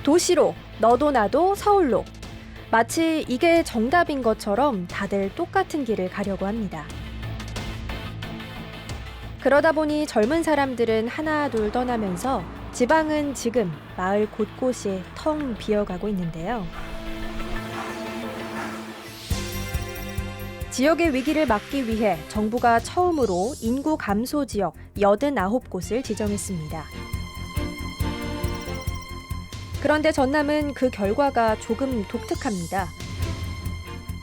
도시로, 너도 나도 서울로. 마치 이게 정답인 것처럼 다들 똑같은 길을 가려고 합니다. 그러다 보니 젊은 사람들은 하나 둘 떠나면서 지방은 지금 마을 곳곳이 텅 비어가고 있는데요. 지역의 위기를 막기 위해 정부가 처음으로 인구 감소 지역 89곳을 지정했습니다. 그런데 전남은 그 결과가 조금 독특합니다.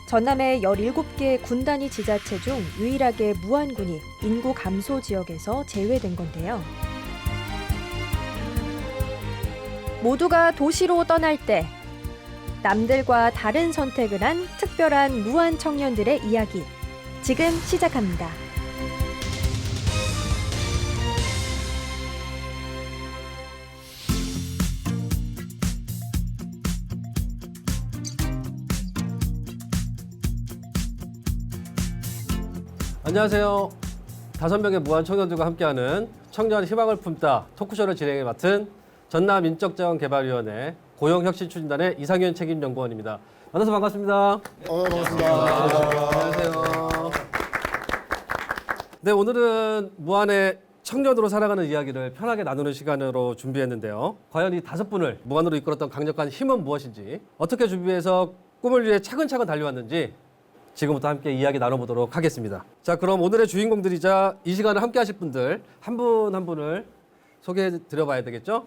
전남의 17개 군단위 지자체 중 유일하게 무안군이 인구 감소 지역에서 제외된 건데요. 모두가 도시로 떠날 때 남들과 다른 선택을 한 특별한 무안 청년들의 이야기 지금 시작합니다. 안녕하세요. 5명의 무한 청년들과 함께하는 청년 희망을 품다 토크쇼를 진행해 맡은 전남인적자원개발위원회 고용혁신추진단의 이상현 책임연구원입니다. 만나서 반갑습니다. 반갑습니다. 안녕하세요. 네, 오늘은 무안의 청년으로 살아가는 이야기를 편하게 나누는 시간으로 준비했는데요. 과연 이 5분을 무안으로 이끌었던 강력한 힘은 무엇인지, 어떻게 준비해서 꿈을 위해 차근차근 달려왔는지 지금부터 함께 이야기 나눠보도록 하겠습니다. 자, 그럼 오늘의 주인공들이자 이 시간을 함께 하실 분들 한 분 한 분을 소개해 드려봐야 되겠죠?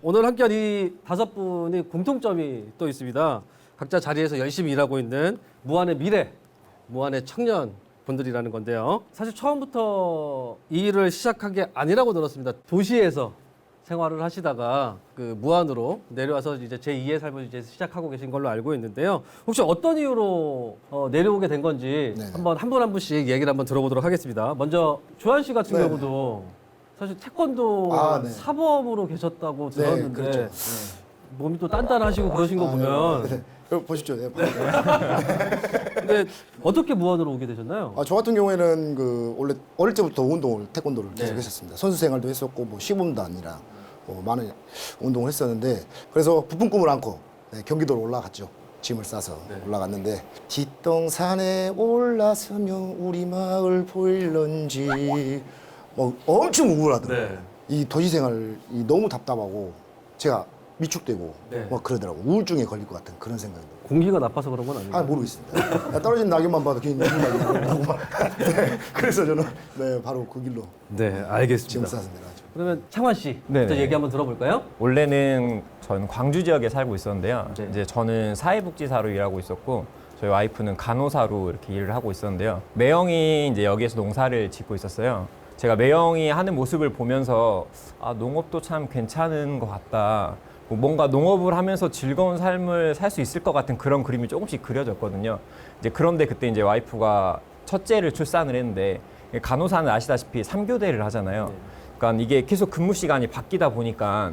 오늘 함께한 이 5분이 공통점이 또 있습니다. 각자 자리에서 열심히 일하고 있는 무안의 미래, 무안의 청년 분들이라는 건데요. 사실 처음부터 이 일을 시작한 게 아니라고 들었습니다. 도시에서 생활을 하시다가 그 무안으로 내려와서 이제 제2의 삶을 이제 시작하고 계신 걸로 알고 있는데요. 혹시 어떤 이유로 내려오게 된 건지 네네. 한번 한 분 한 분씩 얘기를 한번 들어보도록 하겠습니다. 먼저 주한 씨 같은 네네. 경우도 사실 태권도 네. 사범으로 계셨다고 들었는데 그렇죠. 네. 몸이 또 단단하시고 그러신 거 보면 네. 여기 보십시오. 네. 근데 어떻게 무안으로 오게 되셨나요? 저 같은 경우에는 그 원래 어릴 때부터 운동을 태권도를 계속 네. 했었습니다. 선수 생활도 했었고 뭐 시범단이랑 많은 운동을 했었는데 그래서 부푼 꿈을 안고 경기도로 올라갔죠. 짐을 싸서 올라갔는데 뒷동산에 올라서면 우리 마을 보일런지 엄청 우울하더라고요. 이 도시 생활이 너무 답답하고 제가 위축되고 막 그러더라고요. 우울증에 걸릴 것 같은 그런 생각이 들어요. 공기가 나빠서 그런 건 아니에요? 모르겠습니다. 떨어진 낙엽만 봐도 괜히 눈물 나고 막. 그래서 저는 바로 그 길로 네, 알겠습니다. 짐을 싸서 내려가죠. 그러면 창환 씨, 네네. 또 얘기 한번 들어볼까요? 원래는 저는 광주 지역에 살고 있었는데요. 네. 이제 저는 사회복지사로 일하고 있었고 저희 와이프는 간호사로 이렇게 일을 하고 있었는데요. 매형이 이제 여기에서 농사를 짓고 있었어요. 제가 매형이 하는 모습을 보면서 농업도 참 괜찮은 것 같다. 뭔가 농업을 하면서 즐거운 삶을 살 수 있을 것 같은 그런 그림이 조금씩 그려졌거든요. 이제 그런데 그때 이제 와이프가 첫째를 출산을 했는데 간호사는 아시다시피 3교대를 하잖아요. 그러니까 이게 계속 근무 시간이 바뀌다 보니까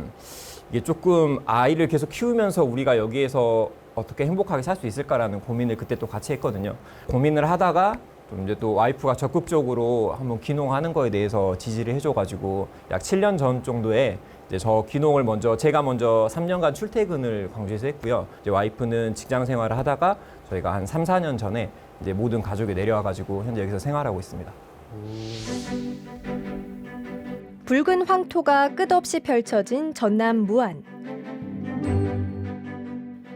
이게 조금 아이를 계속 키우면서 우리가 여기에서 어떻게 행복하게 살 수 있을까라는 고민을 그때 또 같이 했거든요. 고민을 하다가 좀 이제 또 와이프가 적극적으로 한번 귀농하는 거에 대해서 지지를 해줘가지고 약 7년 전 정도에 이제 저 귀농을 제가 먼저 3년간 출퇴근을 광주에서 했고요. 이제 와이프는 직장 생활을 하다가 저희가 한 3, 4년 전에 이제 모든 가족이 내려와가지고 현재 여기서 생활하고 있습니다. 붉은 황토가 끝없이 펼쳐진 전남 무안.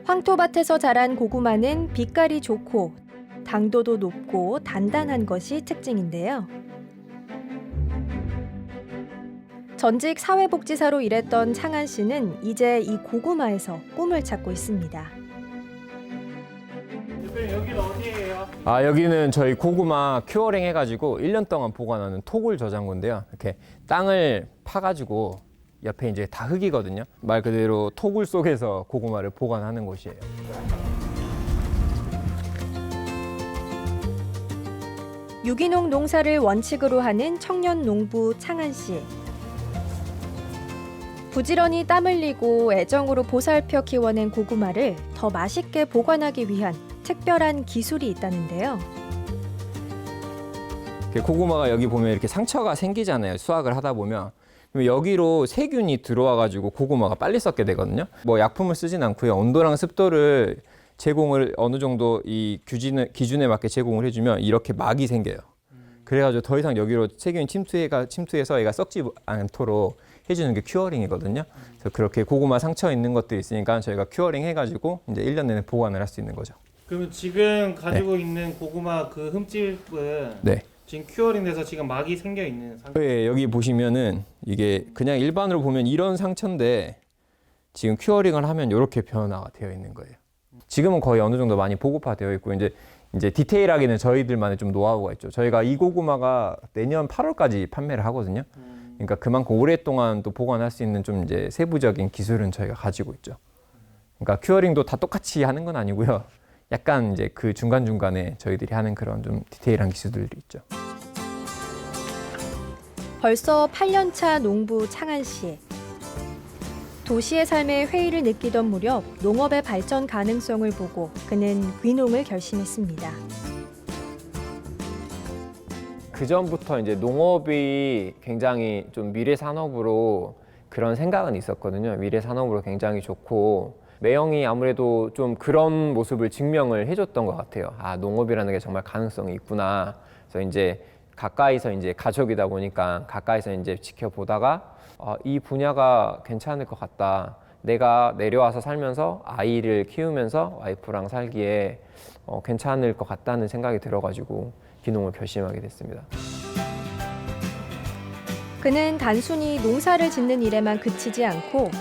황토밭에서 자란 고구마는 빛깔이 좋고 당도도 높고 단단한 것이 특징인데요. 전직 사회복지사로 일했던 창한 씨는 이제 이 고구마에서 꿈을 찾고 있습니다. 여기는 어디예요? 여기는 저희 고구마 큐어링 해가지고 1년 동안 보관하는 토굴 저장고인데요. 이렇게 땅을 파가지고 옆에 이제 다 흙이거든요. 말 그대로 토굴 속에서 고구마를 보관하는 곳이에요. 유기농 농사를 원칙으로 하는 청년 농부 창한 씨. 부지런히 땀 흘리고 애정으로 보살펴 키워낸 고구마를 더 맛있게 보관하기 위한 특별한 기술이 있다는데요. 고구마가 여기 보면 이렇게 상처가 생기잖아요. 수확을 하다 보면. 그럼 여기로 세균이 들어와가지고 고구마가 빨리 썩게 되거든요. 뭐 약품을 쓰진 않고요. 온도랑 습도를 제공을 어느 정도 이 기준에 맞게 제공을 해주면 이렇게 막이 생겨요. 그래가지고 더 이상 여기로 세균이 침투해서 얘가 썩지 않도록 해주는 게 큐어링이거든요. 그래서 그렇게 고구마 상처 있는 것들이 있으니까 저희가 큐어링 해가지고 이제 1년 내내 보관을 할 수 있는 거죠. 그러면 지금 가지고 있는 고구마 그 흠집은 네. 지금 큐어링 돼서 지금 막이 생겨 있는 상태. 네, 여기 보시면은 이게 그냥 일반으로 보면 이런 상처인데 지금 큐어링을 하면 이렇게 변화가 되어 있는 거예요. 지금은 거의 어느 정도 많이 보급화되어 있고 이제 디테일하게는 저희들만의 좀 노하우가 있죠. 저희가 이 고구마가 내년 8월까지 판매를 하거든요. 그러니까 그만큼 오랫동안 또 보관할 수 있는 좀 이제 세부적인 기술은 저희가 가지고 있죠. 그러니까 큐어링도 다 똑같이 하는 건 아니고요. 약간 이제 그 중간중간에 저희들이 하는 그런 좀 디테일한 기술들이 있죠. 벌써 8년차 농부 창한 씨. 도시의 삶에 회의를 느끼던 무렵 농업의 발전 가능성을 보고 그는 귀농을 결심했습니다. 그 전부터 이제 농업이 굉장히 좀 미래 산업으로 그런 생각은 있었거든요. 미래 산업으로 굉장히 좋고 매형이 아무래도 좀 그런 모습을 증명을 해줬던 것 같아요. 농업이라는 게 정말 가능성이 있구나. 그래서 이제 가까이서 이제 가족이다 보니까 가까이서 이제 지켜보다가 이 분야가 괜찮을 것 같다. 내가 내려와서 살면서 아이를 키우면서 와이프랑 살기에 괜찮을 것 같다는 생각이 들어가지고 귀농을 결심하게 됐습니다. 그는 단순히 농사를 짓는 일에만 그치지 않고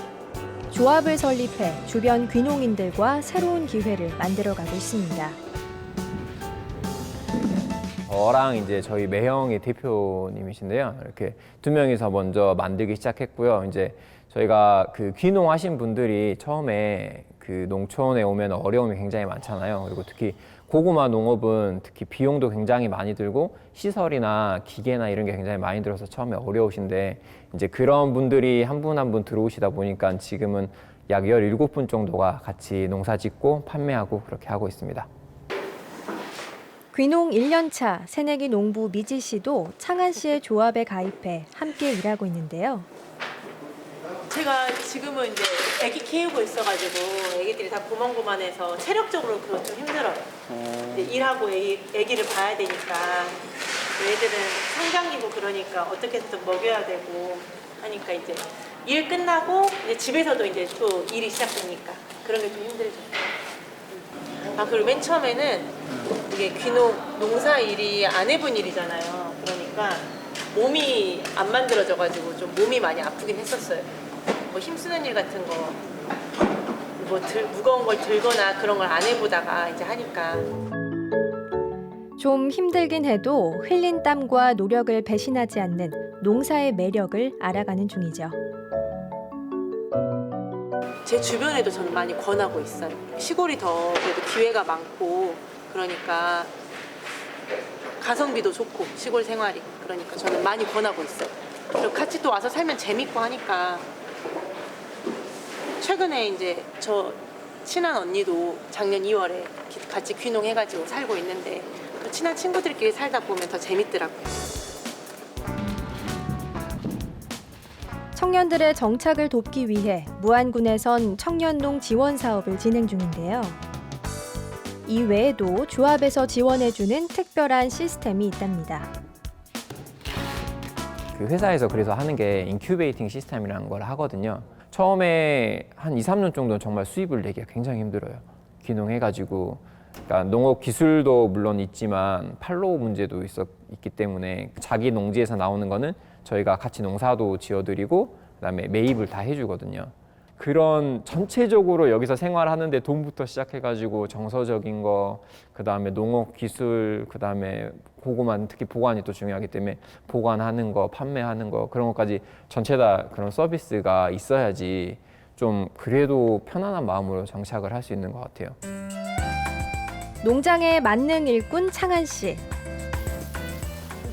조합을 설립해 주변 귀농인들과 새로운 기회를 만들어가고 있습니다. 저랑 이제 저희 매형의 대표님이신데요. 이렇게 두 명이서 먼저 만들기 시작했고요. 이제 저희가 그 귀농하신 분들이 처음에 그 농촌에 오면 어려움이 굉장히 많잖아요. 그리고 특히 고구마 농업은 특히 비용도 굉장히 많이 들고 시설이나 기계나 이런 게 굉장히 많이 들어서 처음에 어려우신데 이제 그런 분들이 한 분 한 분 들어오시다 보니까 지금은 약 17분 정도가 같이 농사 짓고 판매하고 그렇게 하고 있습니다. 귀농 1년차 새내기 농부 미지 씨도 창한 씨의 조합에 가입해 함께 일하고 있는데요. 제가 지금은 이제 아기 키우고 있어가지고 아기들이 다 고만고만해서 체력적으로 그거 좀 힘들어요. 이제 일하고 아기를 봐야 되니까 애들은 성장기고 그러니까 어떻게 해서든 먹여야 되고 하니까 이제 일 끝나고 이제 집에서도 이제 또 일이 시작되니까 그런 게 좀 힘들죠. 그리고 맨 처음에는 이게 귀농 농사 일이 안 해본 일이잖아요. 그러니까 몸이 안 만들어져가지고 좀 몸이 많이 아프긴 했었어요. 뭐 힘쓰는 일 같은 거, 뭐 무거운 걸 들거나 그런 걸 안 해보다가 이제 하니까. 좀 힘들긴 해도 흘린 땀과 노력을 배신하지 않는 농사의 매력을 알아가는 중이죠. 제 주변에도 저는 많이 권하고 있어요. 시골이 더 그래도 기회가 많고 그러니까 가성비도 좋고 시골 생활이 그러니까 저는 많이 권하고 있어요. 그리고 같이 또 와서 살면 재밌고 하니까 최근에 이제 저 친한 언니도 작년 2월에 같이 귀농해가지고 살고 있는데 또 친한 친구들끼리 살다 보면 더 재밌더라고요. 청년들의 정착을 돕기 위해 무안군에선 청년농 지원 사업을 진행 중인데요. 이 외에도 조합에서 지원해주는 특별한 시스템이 있답니다. 그 회사에서 그래서 하는 게 인큐베이팅 시스템이라는 걸 하거든요. 처음에 한 2, 3년 정도는 정말 수입을 내기가 굉장히 힘들어요. 귀농해가지고. 그러니까 농업 기술도 물론 있지만 판로 문제도 있기 때문에 자기 농지에서 나오는 거는 저희가 같이 농사도 지어드리고 그다음에 매입을 다 해주거든요. 그런 전체적으로 여기서 생활하는데 돈부터 시작해가지고 정서적인 거, 그다음에 농업 기술, 그다음에 고구마 특히 보관이 또 중요하기 때문에 보관하는 거, 판매하는 거 그런 것까지 전체 다 그런 서비스가 있어야지 좀 그래도 편안한 마음으로 정착을 할 수 있는 것 같아요. 농장의 만능 일꾼 창한 씨.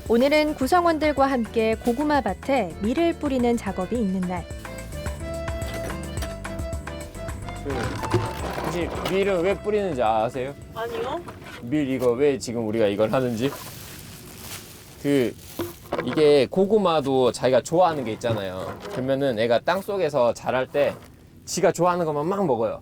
오늘은 구성원들과 함께 고구마 밭에 밀을 뿌리는 작업이 있는 날. 혹시 밀은 왜 뿌리는지 아세요? 아니요. 밀 이거 왜 지금 우리가 이걸 하는지? 이게 고구마도 자기가 좋아하는 게 있잖아요. 그러면은 애가 땅 속에서 자랄 때 지가 좋아하는 것만 막 먹어요.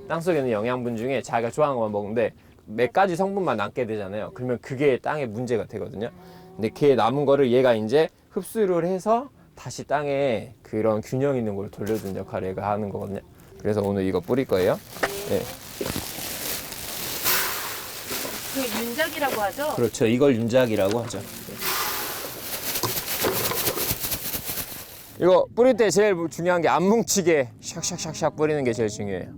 땅 속에 있는 영양분 중에 자기가 좋아하는 것만 먹는데 몇 가지 성분만 남게 되잖아요. 그러면 그게 땅에 문제가 되거든요. 근데 걔 남은 거를 얘가 이제 흡수를 해서 다시 땅에 그런 균형 있는 걸 돌려주는 역할을 얘가 하는 거거든요. 그래서 오늘 이거 뿌릴 거예요. 네. 그 윤작이라고 하죠? 그렇죠. 이걸 윤작이라고 하죠. 이거 뿌릴 때 제일 중요한 게 안 뭉치게 샥샥샥샥 뿌리는 게 제일 중요해요.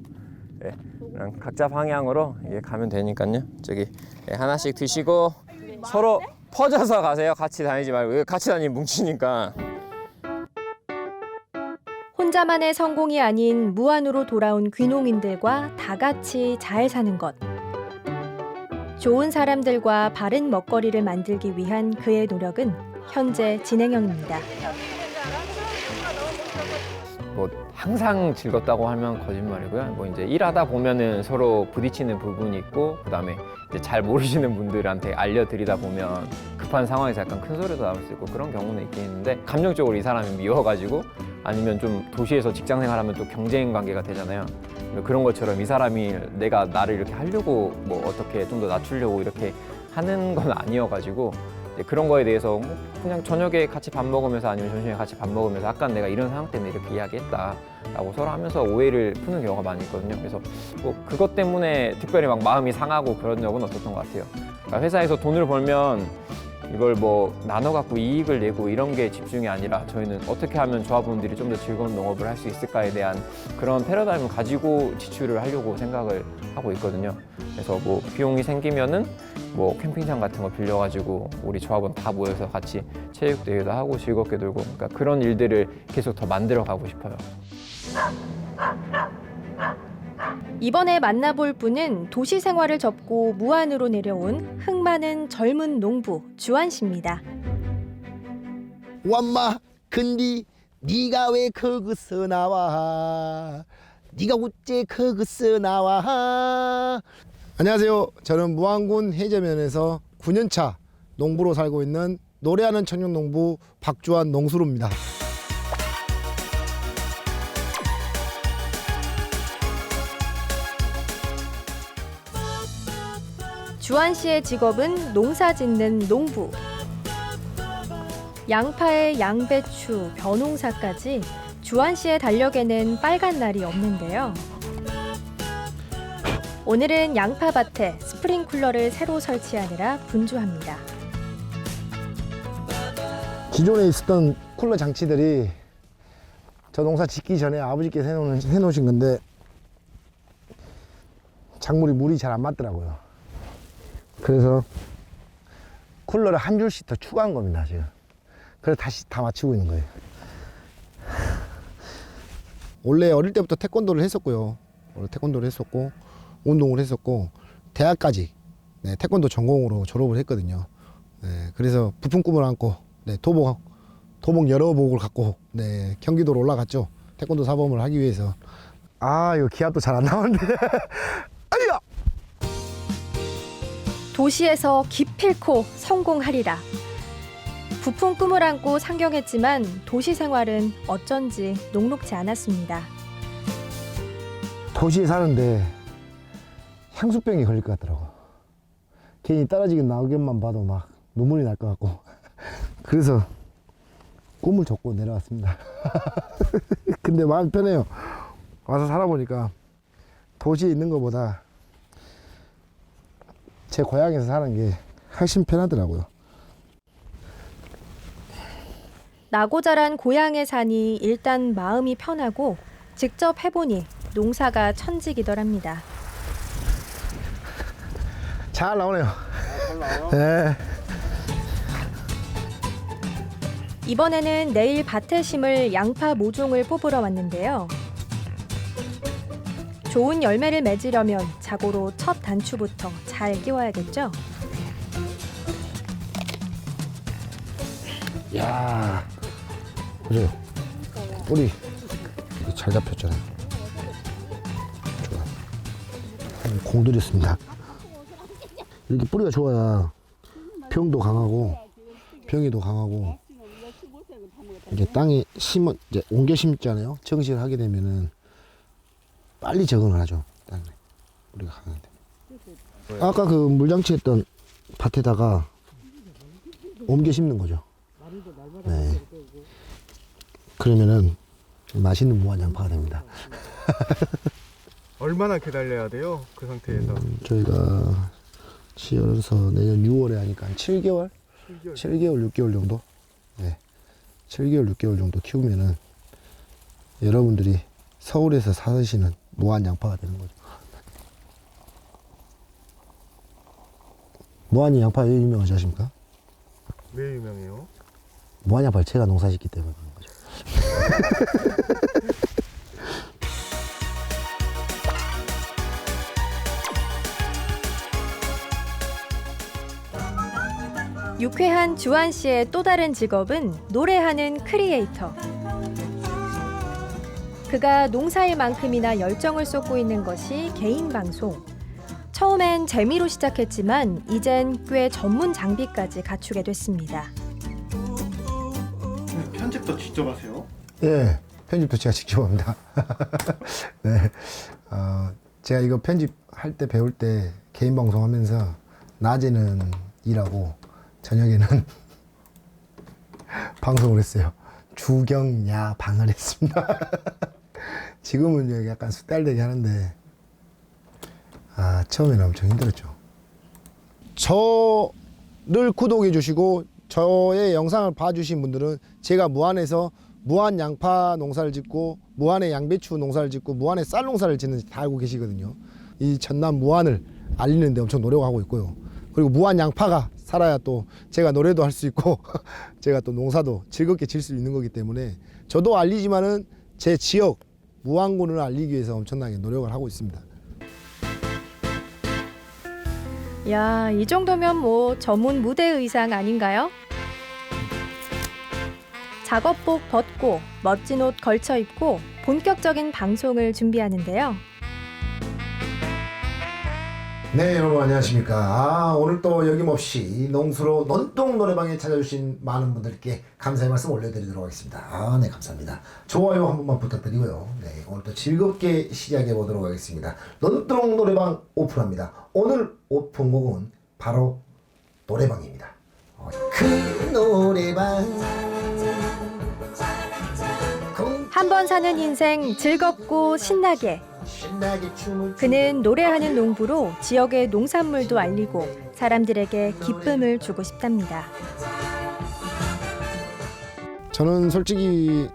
네. 그냥 각자 방향으로 이게 가면 되니까요. 저기 하나씩 드시고 서로 퍼져서 가세요. 같이 다니지 말고. 같이 다니면 뭉치니까. 혼자만의 성공이 아닌 무안으로 돌아온 귀농인들과 다 같이 잘 사는 것. 좋은 사람들과 바른 먹거리를 만들기 위한 그의 노력은 현재 진행형입니다. 뭐 항상 즐겁다고 하면 거짓말이고요. 뭐 이제 일하다 보면은 서로 부딪히는 부분이 있고, 그다음에 이제 잘 모르시는 분들한테 알려드리다 보면 급한 상황에서 약간 큰 소리도 나올 수 있고 그런 경우는 있긴 있는데, 감정적으로 이 사람이 미워가지고 아니면 좀 도시에서 직장 생활하면 또 경쟁 관계가 되잖아요. 그런 것처럼 이 사람이 내가 나를 이렇게 하려고 뭐 어떻게 좀 더 낮추려고 이렇게 하는 건 아니어가지고 그런 거에 대해서 뭐 그냥 저녁에 같이 밥 먹으면서 아니면 점심에 같이 밥 먹으면서 아까 내가 이런 상황 때문에 이렇게 이야기했다라고 서로 하면서 오해를 푸는 경우가 많이 있거든요. 그래서 뭐 그것 때문에 특별히 막 마음이 상하고 그런 적은 없었던 것 같아요. 그러니까 회사에서 돈을 벌면 이걸 뭐 나눠 갖고 이익을 내고 이런 게 집중이 아니라 저희는 어떻게 하면 조합원들이 좀 더 즐거운 농업을 할 수 있을까에 대한 그런 패러다임을 가지고 지출을 하려고 생각을 하고 있거든요. 그래서 뭐 비용이 생기면은 뭐 캠핑장 같은 거 빌려가지고 우리 조합원 다 모여서 같이 체육대회도 하고 즐겁게 놀고, 그러니까 그런 일들을 계속 더 만들어 가고 싶어요. 이번에 만나볼 분은 도시 생활을 접고 무안으로 내려온 흥 많은 젊은 농부 주한 씨입니다. 완마 근디 네가 왜 거기서 나와? 네가 어째 거기서 나와? 안녕하세요. 저는 무안군 해저면에서 9년차 농부로 살고 있는 노래하는 청년 농부 박주한 농수로입니다. 주한 씨의 직업은 농사 짓는 농부. 양파에 양배추, 벼농사까지 주한 씨의 달력에는 빨간 날이 없는데요. 오늘은 양파밭에 스프링쿨러를 새로 설치하느라 분주합니다. 기존에 있었던 쿨러 장치들이 저 농사 짓기 전에 아버지께서 해놓으신 건데 작물이 물이 잘 안 맞더라고요. 그래서 쿨러를 한 줄씩 더 추가한 겁니다, 지금. 그래서 다시 다 맞추고 있는 거예요. 원래 어릴 때부터 태권도를 했었고요. 태권도를 했었고 운동을 했었고 대학까지 태권도 전공으로 졸업을 했거든요. 그래서 부푼 꿈을 안고 도복 여러 복을 갖고 경기도로 올라갔죠. 태권도 사범을 하기 위해서. 아, 이거 기압도 잘 안 나오는데. 아니야. 도시에서 기필코 성공하리라. 부푼 꿈을 안고 상경했지만 도시 생활은 어쩐지 녹록지 않았습니다. 도시에 사는데 향수병이 걸릴 것 같더라고. 괜히 떨어지긴 낙엽만 봐도 막 눈물이 날 것 같고. 그래서 꿈을 접고 내려왔습니다. 근데 근데 마음 편해요. 와서 살아보니까 도시에 있는 것보다 제 고향에서 사는 게 훨씬 편하더라고요. 나고 자란 고향에 사니 일단 마음이 편하고 직접 해보니 농사가 천직이더랍니다. 잘 나오네요. 잘 나와요? 네. 이번에는 내일 밭에 심을 양파 모종을 뽑으러 왔는데요. 좋은 열매를 맺으려면 자고로 첫 단추부터 잘 끼워야겠죠? 야, 그래요. 뿌리 잘 잡혔잖아요. 좋아. 공들였습니다. 이렇게 뿌리가 좋아야 병도 강하고 병에도 강하고 이제 땅에 심어 이제 옮겨 심잖아요. 정식을 하게 되면은 빨리 적응을 하죠. 땅에 뿌리가 강한데. 아까 그 물장치했던 밭에다가 옮겨 심는 거죠. 네. 그러면은 맛있는 무한 양파가 됩니다. 얼마나 기다려야 돼요? 그 상태에서? 저희가 7월에서 내년 6월에 하니까 한 7개월? 7개월, 6개월 정도? 네. 7개월, 6개월 정도 키우면은 여러분들이 서울에서 사시는 무한 양파가 되는 거죠. 무한 양파 왜 유명하지 아십니까? 왜 유명해요? 무한 양파를 제가 농사짓기 때문에 그런 거죠. 유쾌한 주한 씨의 또 다른 직업은 노래하는 크리에이터. 그가 농사일만큼이나 열정을 쏟고 있는 것이 개인 방송. 처음엔 재미로 시작했지만 이젠 꽤 전문 장비까지 갖추게 됐습니다. 편집도 직접 하세요? 예, 편집도 제가 직접 합니다. 네. 제가 이거 편집할 때 배울 때 개인 방송 하면서 낮에는 일하고 저녁에는 방송을 했어요. 주경야방을 했습니다. 지금은 약간 숙달되게 하는데 처음에는 엄청 힘들었죠. 저를 구독해 주시고 저의 영상을 봐주신 분들은 제가 무안에서 무안 양파 농사를 짓고 무안에 양배추 농사를 짓고 무안에 쌀 농사를 짓는지 다 알고 계시거든요. 이 전남 무안을 알리는데 엄청 노력하고 있고요. 그리고 무안 양파가 살아야 또 제가 노래도 할 수 있고 제가 또 농사도 즐겁게 질 수 있는 거기 때문에 저도 알리지만은 제 지역 무안군을 알리기 위해서 엄청나게 노력을 하고 있습니다. 야, 이 정도면 뭐 전문 무대 의상 아닌가요? 작업복 벗고 멋진 옷 걸쳐 입고 본격적인 방송을 준비하는데요. 네, 여러분 안녕하십니까. 오늘 또 여김없이 농수로 논동 노래방에 찾아주신 많은 분들께 감사의 말씀 올려드리도록 하겠습니다. 네, 감사합니다. 좋아요 한 번만 부탁드리고요. 네, 오늘 또 즐겁게 시작해 보도록 하겠습니다. 논동 노래방 오픈합니다. 오늘 오픈곡은 바로 노래방입니다. 그 노래방 한 번 사는 인생 즐겁고 신나게. 신나게 춤을 그는 노래하는 농부로 지역의 농산물도 알리고 사람들에게 기쁨을 주고 싶답니다. 저는 솔직히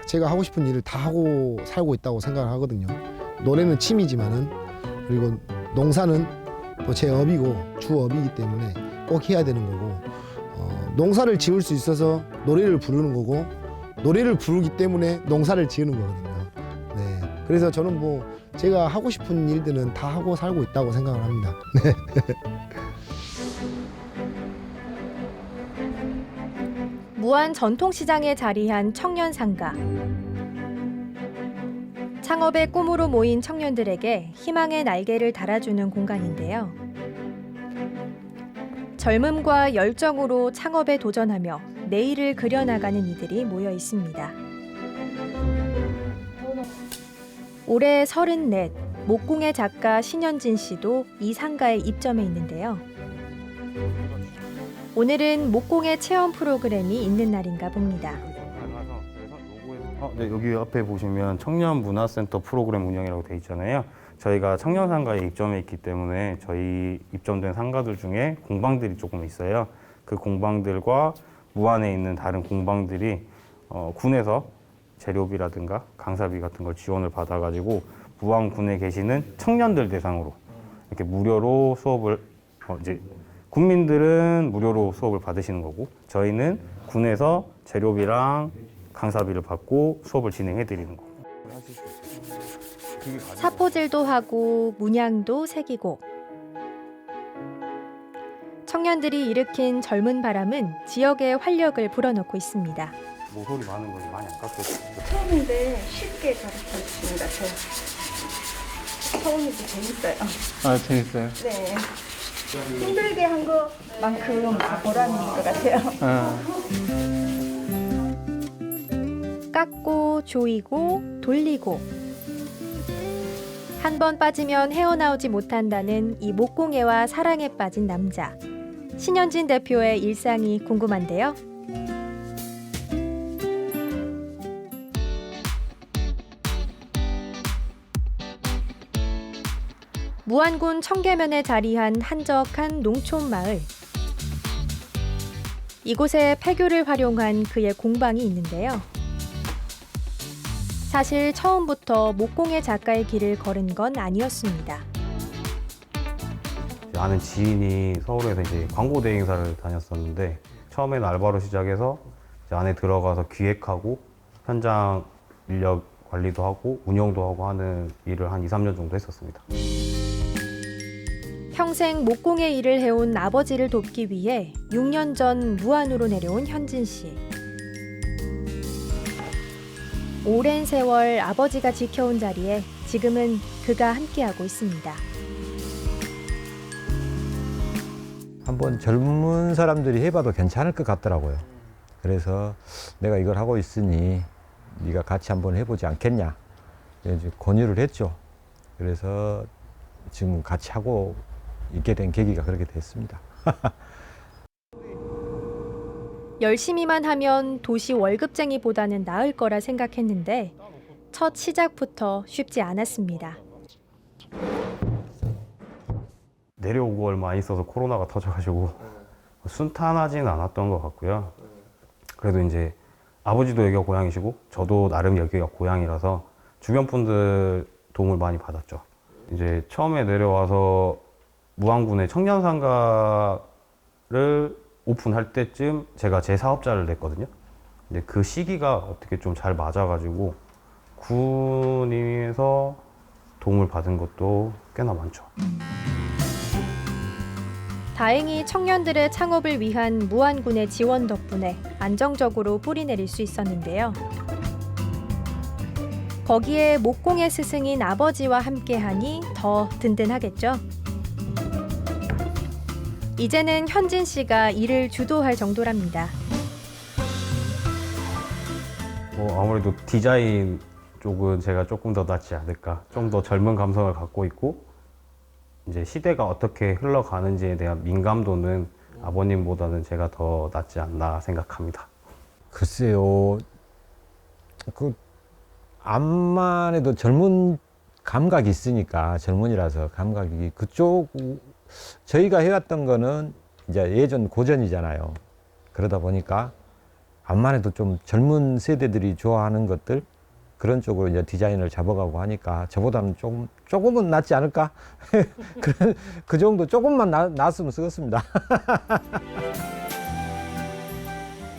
제가 하고 싶은 일을 다 하고 살고 있다고 생각을 하거든요. 노래는 취미지만은 그리고 농사는 또 제 업이고 주업이기 때문에 꼭 해야 되는 거고 농사를 지을 수 있어서 노래를 부르는 거고 노래를 부르기 때문에 농사를 지으는 거거든요. 네, 그래서 저는 뭐 제가 하고 싶은 일들은 다 하고 살고 있다고 생각을 합니다. 네. 무안 전통시장에 자리한 청년상가. 창업의 꿈으로 모인 청년들에게 희망의 날개를 달아주는 공간인데요. 젊음과 열정으로 창업에 도전하며 내일을 그려나가는 이들이 모여 있습니다. 올해 34, 목공의 작가 신현진 씨도 이 상가에 입점해 있는데요. 오늘은 목공의 체험 프로그램이 있는 날인가 봅니다. 네, 여기 앞에 보시면 청년문화센터 프로그램 운영이라고 돼 있잖아요. 저희가 청년상가에 입점해 있기 때문에 저희 입점된 상가들 중에 공방들이 조금 있어요. 그 공방들과 무안에 있는 다른 공방들이 군에서 재료비라든가 강사비 같은 걸 지원을 받아가지고 무안군에 계시는 청년들 대상으로 이렇게 무료로 수업을 이제 국민들은 무료로 수업을 받으시는 거고 저희는 군에서 재료비랑 강사비를 받고 수업을 진행해 드리는 거. 사포질도 하고 문양도 새기고 청년들이 일으킨 젊은 바람은 지역에 활력을 불어넣고 있습니다. 모서리 많은 걸 많이 안 깎였어요. 처음인데 쉽게 가르쳐 주시는 것 같아요. 처음인데 재밌어요. 아 재밌어요. 네. 힘들게 한 것만큼 보람이 있는 것 같아요. 깎고 조이고 돌리고 한 번 빠지면 헤어나오지 못한다는 이 목공예와 사랑에 빠진 남자. 신현진 대표의 일상이 궁금한데요. 무안군 청계면에 자리한 한적한 농촌 마을. 이곳에 폐교를 활용한 그의 공방이 있는데요. 사실 처음부터 목공예 작가의 길을 걸은 건 아니었습니다. 아는 지인이 서울에서 이제 광고 대행사를 다녔었는데 처음에는 알바로 시작해서 이제 안에 들어가서 기획하고 현장 인력 관리도 하고 운영도 하고 하는 일을 한 2, 3년 정도 했었습니다. 평생 목공예 일을 해온 아버지를 돕기 위해 6년 전 무안으로 내려온 현진 씨. 오랜 세월 아버지가 지켜온 자리에 지금은 그가 함께하고 있습니다. 한번 젊은 사람들이 해봐도 괜찮을 것 같더라고요. 그래서 내가 이걸 하고 있으니 네가 같이 한번 해보지 않겠냐. 이제 권유를 했죠. 그래서 지금 같이 하고 있게 된 계기가 그렇게 됐습니다. 열심히만 하면 도시 월급쟁이보다는 나을 거라 생각했는데 첫 시작부터 쉽지 않았습니다. 내려오고 얼마 안 있어서 코로나가 터져가지고 순탄하지는 않았던 것 같고요. 그래도 이제 아버지도 여기가 고향이시고 저도 나름 여기가 고향이라서 주변 분들 도움을 많이 받았죠. 이제 처음에 내려와서 무안군의 청년상가를 오픈할 때쯤 제가 제 사업자를 냈거든요. 근데 그 시기가 어떻게 좀 잘 맞아가지고 군에서 도움을 받은 것도 꽤나 많죠. 다행히 청년들의 창업을 위한 무안군의 지원 덕분에 안정적으로 뿌리내릴 수 있었는데요. 거기에 목공의 스승인 아버지와 함께하니 더 든든하겠죠. 이제는 현진 씨가 일을 주도할 정도랍니다. 아무래도 디자인 쪽은 제가 조금 더 낫지 않을까. 좀 더 젊은 감성을 갖고 있고 이제 시대가 어떻게 흘러가는지에 대한 민감도는 아버님보다는 제가 더 낫지 않나 생각합니다. 글쎄요. 암만 해도 젊은 감각이 있으니까 젊은이라서 감각이 그쪽 저희가 해왔던 거는 이제 예전 고전이잖아요. 그러다 보니까 암만 해도 좀 젊은 세대들이 좋아하는 것들 그런 쪽으로 이제 디자인을 잡아가고 하니까 저보다는 조금은 낫지 않을까? 그 정도 조금만 낫으면 쓰겠습니다.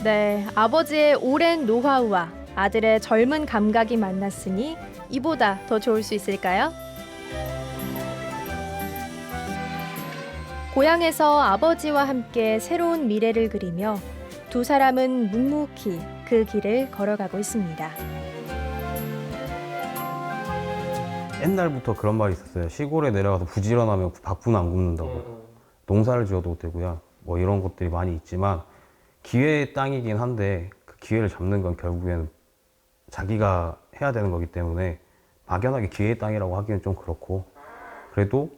네, 아버지의 오랜 노하우와 아들의 젊은 감각이 만났으니 이보다 더 좋을 수 있을까요? 고향에서 아버지와 함께 새로운 미래를 그리며 두 사람은 묵묵히 그 길을 걸어가고 있습니다. 옛날부터 그런 말이 있었어요. 시골에 내려가서 부지런하면 밥은 안 굶는다고. 농사를 지어도 되고요. 뭐 이런 것들이 많이 있지만 기회의 땅이긴 한데 그 기회를 잡는 건 결국에는 자기가 해야 되는 거기 때문에 막연하게 기회의 땅이라고 하기는 좀 그렇고 그래도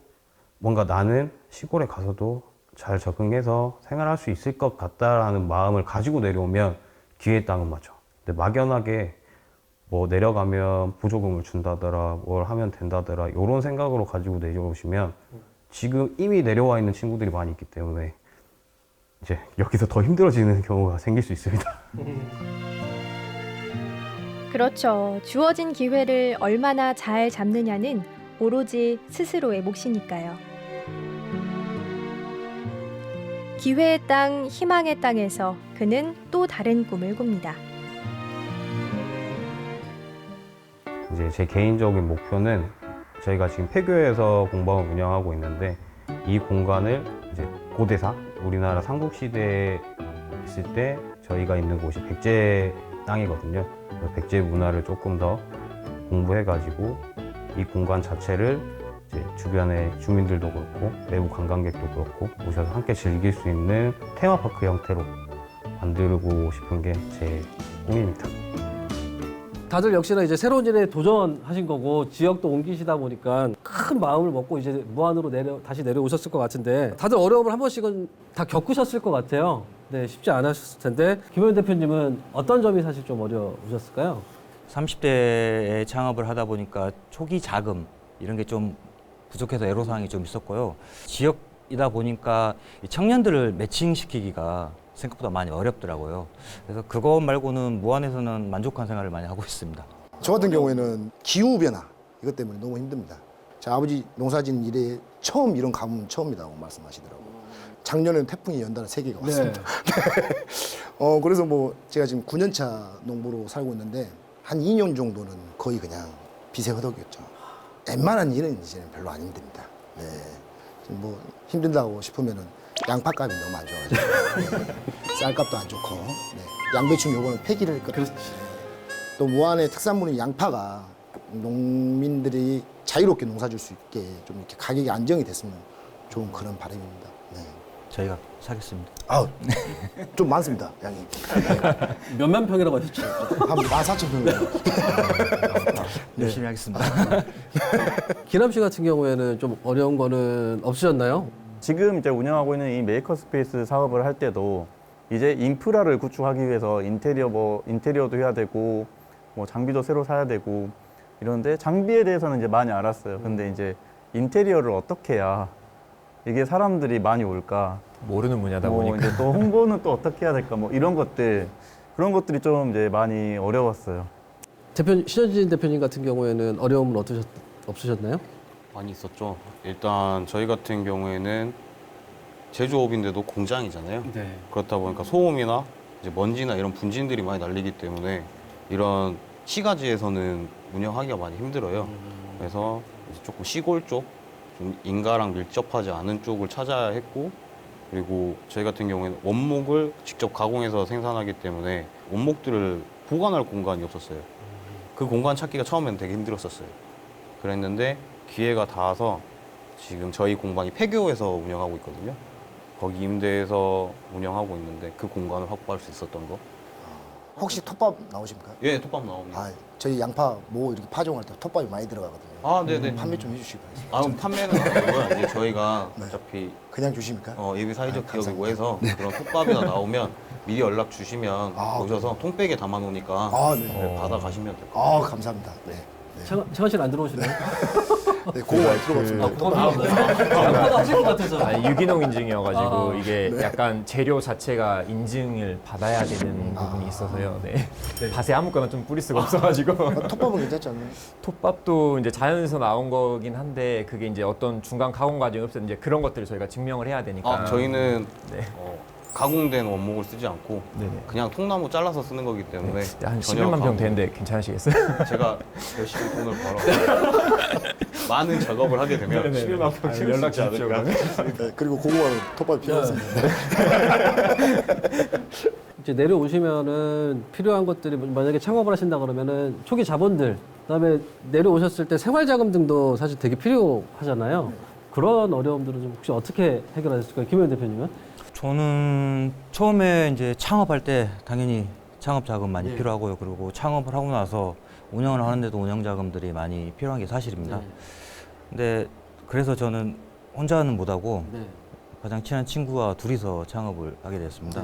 뭔가 나는 시골에 가서도 잘 적응해서 생활할 수 있을 것 같다라는 마음을 가지고 내려오면 기회의 땅은 맞죠. 근데 막연하게 뭐 내려가면 보조금을 준다더라, 뭘 하면 된다더라 이런 생각으로 가지고 내려오시면 지금 이미 내려와 있는 친구들이 많이 있기 때문에 이제 여기서 더 힘들어지는 경우가 생길 수 있습니다. 그렇죠. 주어진 기회를 얼마나 잘 잡느냐는 오로지 스스로의 몫이니까요. 기회의 땅, 희망의 땅에서 그는 또 다른 꿈을 꿉니다. 이제 제 개인적인 목표는 저희가 지금 폐교에서 공방을 운영하고 있는데 이 공간을 이제 고대사, 우리나라 삼국시대에 있을 때 저희가 있는 곳이 백제 땅이거든요. 그래서 백제 문화를 조금 더 공부해가지고 이 공간 자체를 이제 주변의 주민들도 그렇고 외부 관광객도 그렇고 오셔서 함께 즐길 수 있는 테마파크 형태로 만들고 싶은 게 제 꿈입니다. 다들 역시나 이제 새로운 일에 도전하신 거고 지역도 옮기시다 보니까 큰 마음을 먹고 이제 무안으로 다시 내려오셨을 것 같은데 다들 어려움을 한 번씩은 다 겪으셨을 것 같아요. 네, 쉽지 않으셨을 텐데 김효연 대표님은 어떤 점이 사실 좀 어려우셨을까요? 30대에 창업을 하다 보니까 초기 자금 이런 게 좀 부족해서 애로사항이 좀 있었고요. 지역이다 보니까 이 청년들을 매칭시키기가 생각보다 많이 어렵더라고요. 그래서 그것 말고는 무안에서는 만족한 생활을 많이 하고 있습니다. 저 같은 경우에는 기후변화 이것 때문에 너무 힘듭니다. 제 아버지 농사짓는 일에 처음 이런 가뭄은 처음이라고 말씀하시더라고요. 작년에는 태풍이 연달아 3개가 왔습니다. 네. 그래서 뭐 제가 지금 9년차 농부로 살고 있는데 한 2년 정도는 거의 그냥 빚의 허덕이었죠. 웬만한 일은 이제는 별로 안 힘듭니다. 네. 지금 뭐 힘든다고 싶으면은 양파값이 너무 안 좋아가지고 네. 쌀값도 안 좋고 네. 양배추 요거는 폐기를 했거든요. 네. 또 무안의 특산물인 양파가 농민들이 자유롭게 농사질 수 있게 좀 이렇게 가격이 안정이 됐으면 좋은 그런 바람입니다. 네. 저희가 사겠습니다. 좀 많습니다, 양이. 몇만 평이라고 하셨죠? 한 14,000평. 열심히 하겠습니다. 기남 씨 같은 경우에는 좀 어려운 거는 없으셨나요? 지금 이제 운영하고 있는 이 메이커 스페이스 사업을 할 때도 이제 인프라를 구축하기 위해서 인테리어도 해야 되고 뭐 장비도 새로 사야 되고 이런데 장비에 대해서는 이제 많이 알았어요. 근데 이제 인테리어를 어떻게 해야 이게 사람들이 많이 올까? 모르는 분야다 뭐 보니까. 이제 또 홍보는 또 어떻게 해야 될까? 뭐 이런 그런 것들이 좀 이제 많이 어려웠어요. 신현진 대표님 같은 경우에는 어려움은 없으셨나요? 많이 있었죠. 일단 저희 같은 경우에는 제조업인데도 공장이잖아요. 네. 그렇다 보니까 소음이나 이제 먼지나 이런 분진들이 많이 날리기 때문에 이런 시가지에서는 운영하기가 많이 힘들어요. 그래서 이제 조금 시골 쪽, 좀 인가랑 밀접하지 않은 쪽을 찾아야 했고, 그리고 저희 같은 경우에는 원목을 직접 가공해서 생산하기 때문에 원목들을 보관할 공간이 없었어요. 그 공간 찾기가 처음에는 되게 힘들었었어요. 그랬는데 기회가 닿아서 지금 저희 공방이 폐교에서 운영하고 있거든요. 거기 임대해서 운영하고 있는데 그 공간을 확보할 수 있었던 거. 혹시 톱밥 나오십니까? 예, 톱밥 나옵니다. 저희 양파 뭐 이렇게 파종할 때 톱밥이 많이 들어가거든요. 네네. 판매 좀 해주시기 바랍니다. 그럼 판매는 안 되고요. 이제 저희가 어차피 그냥 주십니까? 예비 사회적 기업이고 감사합니다. 해서 그런 톱밥이나 나오면 미리 연락 주시면 오셔서 통백에 담아 놓으니까 받아 가시면 될 것 같아요. 감사합니다. 네. 창원 씨는 안 들어오시나요? 네, 그거 많이 들어봤습니다. 양파도 하실 것 같아서. 유기농 인증이어가지고 이게 네. 약간 재료 자체가 인증을 받아야 되는 부분이 있어서요. 네. 밭에 아무거나 좀 뿌릴 수가 없어가지고. 톱밥은 괜찮지 않나요? 톱밥도 이제 자연에서 나온 거긴 한데 그게 이제 어떤 중간 가공 과정이 없어서 이제 그런 것들을 저희가 증명을 해야 되니까. 저희는 네. 가공된 원목을 쓰지 않고 네네. 그냥 통나무 잘라서 쓰는 거기 때문에 한 전혀 11만 평 가공- 되는데 괜찮으시겠어요? 제가 열심히 돈을 벌어 많은 작업을 하게 되면 11만 평 채울 수 있지 않을까. 네, 그리고 고구마는 톱밥이 필요 없습니다. 이제 내려오시면은 필요한 것들이 만약에 창업을 하신다 그러면은 초기 자본들, 그다음에 내려오셨을 때 생활자금 등도 사실 되게 필요하잖아요. 그런 어려움들은 좀 혹시 어떻게 해결하셨을까요, 김효연 대표님은? 저는 처음에 이제 창업할 때 당연히 창업 자금 많이 네. 필요하고요. 그리고 창업을 하고 나서 운영을 하는데도 운영 자금들이 많이 필요한 게 사실입니다. 근데 그래서 저는 혼자는 못하고 가장 친한 친구와 둘이서 창업을 하게 됐습니다.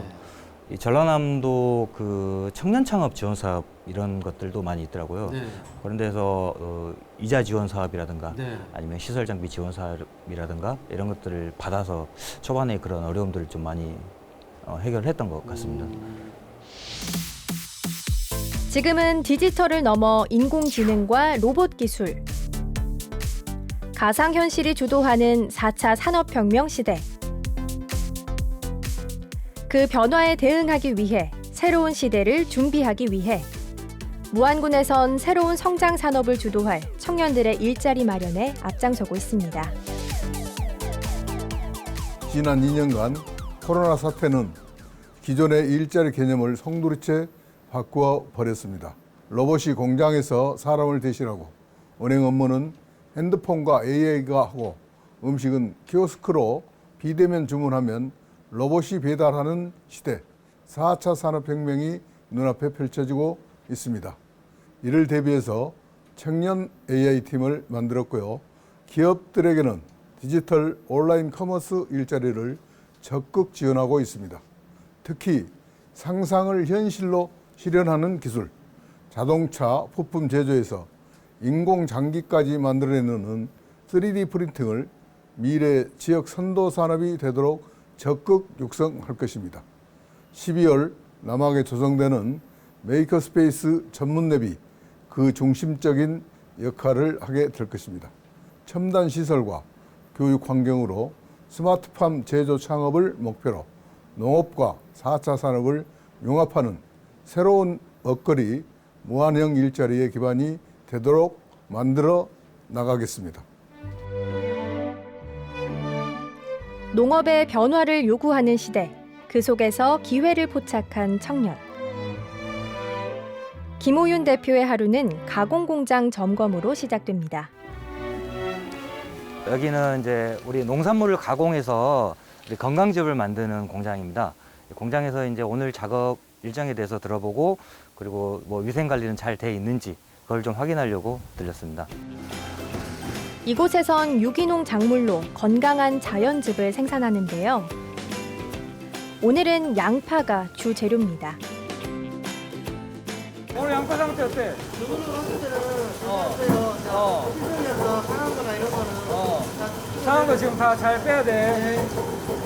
이 전라남도 그 청년 창업 지원 사업 이런 것들도 많이 있더라고요. 네. 그런 데서 이자 지원 사업이라든가 네. 아니면 시설 장비 지원 사업이라든가 이런 것들을 받아서 초반에 그런 어려움들을 좀 많이 해결했던 것 같습니다. 지금은 디지털을 넘어 인공지능과 로봇 기술, 가상현실이 주도하는 4차 산업혁명 시대. 그 변화에 대응하기 위해 새로운 시대를 준비하기 위해 무안군에선 새로운 성장 산업을 주도할 청년들의 일자리 마련에 앞장서고 있습니다. 지난 2년간 코로나 사태는 기존의 일자리 개념을 송두리째 바꾸어 버렸습니다. 로봇이 공장에서 사람을 대신하고 은행 업무는 핸드폰과 AI가 하고 음식은 키오스크로 비대면 주문하면 로봇이 배달하는 시대, 4차 산업혁명이 눈앞에 펼쳐지고 있습니다. 이를 대비해서 청년 AI팀을 만들었고요. 기업들에게는 디지털 온라인 커머스 일자리를 적극 지원하고 있습니다. 특히 상상을 현실로 실현하는 기술, 자동차 부품 제조에서 인공장기까지 만들어내는 3D 프린팅을 미래 지역 선도 산업이 되도록 적극 육성할 것입니다. 12월 남학에 조성되는 메이커스페이스 전문랩이 그 중심적인 역할을 하게 될 것입니다. 첨단 시설과 교육 환경으로 스마트팜 제조 창업을 목표로 농업과 4차 산업을 융합하는 새로운 먹거리 무한형 일자리의 기반이 되도록 만들어 나가겠습니다. 농업의 변화를 요구하는 시대, 그 속에서 기회를 포착한 청년. 김호윤 대표의 하루는 가공공장 점검으로 시작됩니다. 여기는 이제 우리 농산물을 가공해서 우리 건강즙을 만드는 공장입니다. 공장에서 이제 오늘 작업 일정에 대해서 들어보고 그리고 뭐 위생 관리는 잘 돼 있는지 그걸 좀 확인하려고 들렸습니다. 이곳에선 유기농 작물로 건강한 자연즙을 생산하는데요. 오늘은 양파가 주 재료입니다. 오늘 양파 상태 어때? 저번에 왔을 때는 시즌에서 상한 거나 이런 거는 상한 거 지금 다 잘 빼야 돼.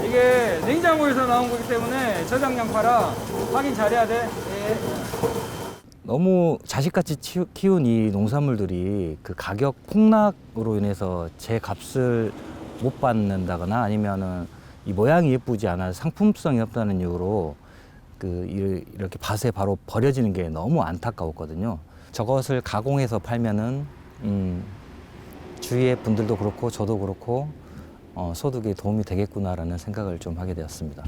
이게 냉장고에서 나온 거기 때문에 저장 양파라 확인 잘해야 돼. 너무 자식같이 키운 이 농산물들이 그 가격 폭락으로 인해서 제 값을 못 받는다거나 아니면은 이 모양이 예쁘지 않아 상품성이 없다는 이유로 이렇게 밭에 바로 버려지는 게 너무 안타까웠거든요. 저것을 가공해서 팔면은 주위의 분들도 그렇고 저도 그렇고 소득에 도움이 되겠구나라는 생각을 좀 하게 되었습니다.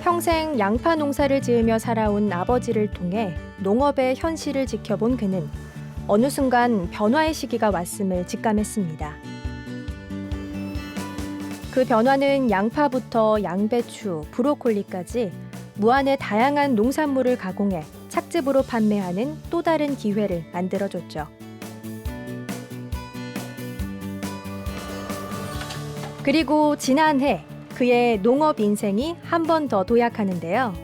평생 양파 농사를 지으며 살아온 아버지를 통해 농업의 현실을 지켜본 그는 어느 순간 변화의 시기가 왔음을 직감했습니다. 그 변화는 양파부터 양배추, 브로콜리까지 무안의 다양한 농산물을 가공해 착즙으로 판매하는 또 다른 기회를 만들어줬죠. 그리고 지난해 그의 농업 인생이 한 번 더 도약하는데요.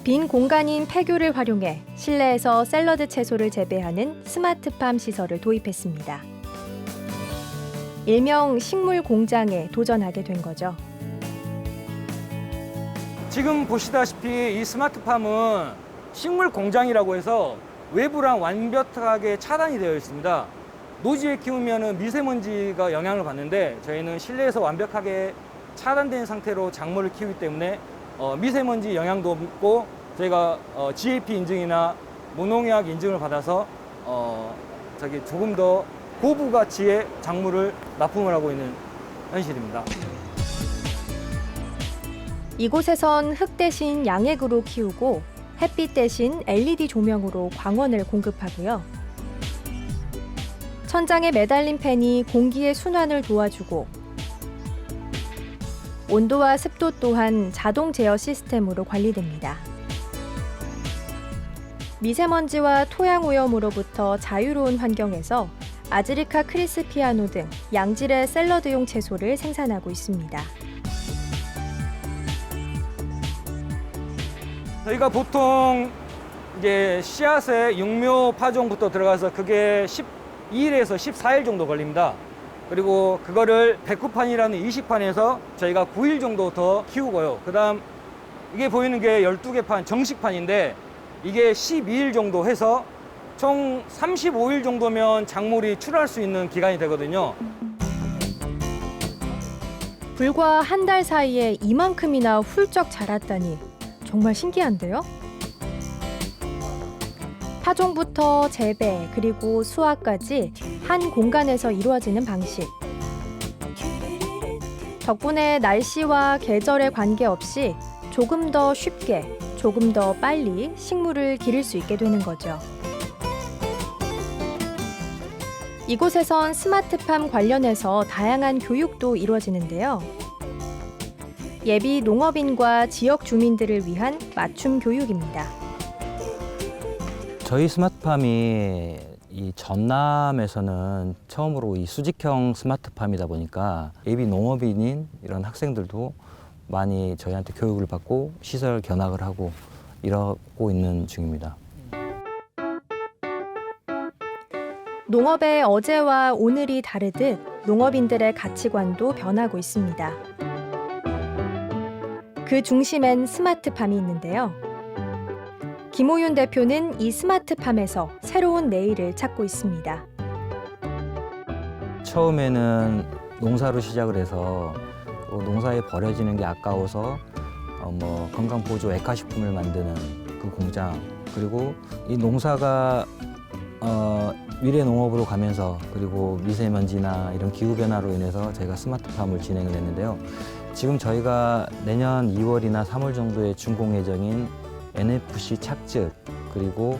빈 공간인 폐교를 활용해 실내에서 샐러드 채소를 재배하는 스마트팜 시설을 도입했습니다. 일명 식물 공장에 도전하게 된 거죠. 지금 보시다시피 이 스마트팜은 식물 공장이라고 해서 외부랑 완벽하게 차단이 되어 있습니다. 노지에 키우면 미세먼지가 영향을 받는데 저희는 실내에서 완벽하게 차단된 상태로 작물을 키우기 때문에 미세먼지 영향도 없고 저희가 GAP 인증이나 무농약 인증을 받아서 조금 더 고부 가치의 작물을 납품을 하고 있는 현실입니다. 이곳에선 흙 대신 양액으로 키우고 햇빛 대신 LED 조명으로 광원을 공급하고요. 천장에 매달린 팬이 공기의 순환을 도와주고 온도와 습도 또한 자동 제어 시스템으로 관리됩니다. 미세먼지와 토양 오염으로부터 자유로운 환경에서 아즈리카 크리스피아노 등 양질의 샐러드용 채소를 생산하고 있습니다. 저희가 보통 이제 씨앗의 육묘 파종부터 들어가서 그게 12일에서 14일 정도 걸립니다. 그리고 그거를 백구판이라는 이식판에서 저희가 9일 정도 더 키우고요. 그다음 이게 보이는 게 12개 판 정식판인데 이게 12일 정도 해서 총 35일 정도면 작물이 출하할 수 있는 기간이 되거든요. 불과 한 달 사이에 이만큼이나 훌쩍 자랐다니 정말 신기한데요? 파종부터 재배 그리고 수확까지 한 공간에서 이루어지는 방식. 덕분에 날씨와 계절에 관계없이 조금 더 쉽게, 조금 더 빨리 식물을 기를 수 있게 되는 거죠. 이곳에선 스마트팜 관련해서 다양한 교육도 이루어지는데요. 예비 농업인과 지역 주민들을 위한 맞춤 교육입니다. 저희 스마트팜이 이 전남에서는 처음으로 이 수직형 스마트팜이다 보니까 예비 농업인인 이런 학생들도 많이 저희한테 교육을 받고 시설 견학을 하고 이러고 있는 중입니다. 농업의 어제와 오늘이 다르듯 농업인들의 가치관도 변하고 있습니다. 그 중심엔 스마트팜이 있는데요. 김호윤 대표는 이 스마트팜에서 새로운 내일을 찾고 있습니다. 처음에는 농사로 시작을 해서 농사에 버려지는 게 아까워서 건강보조 액화식품을 만드는 그 공장, 그리고 이 농사가 미래 농업으로 가면서 그리고 미세먼지나 이런 기후 변화로 인해서 저희가 스마트팜을 진행을 했는데요. 지금 저희가 내년 2월이나 3월 정도에 준공 예정인 NFC 착즙 그리고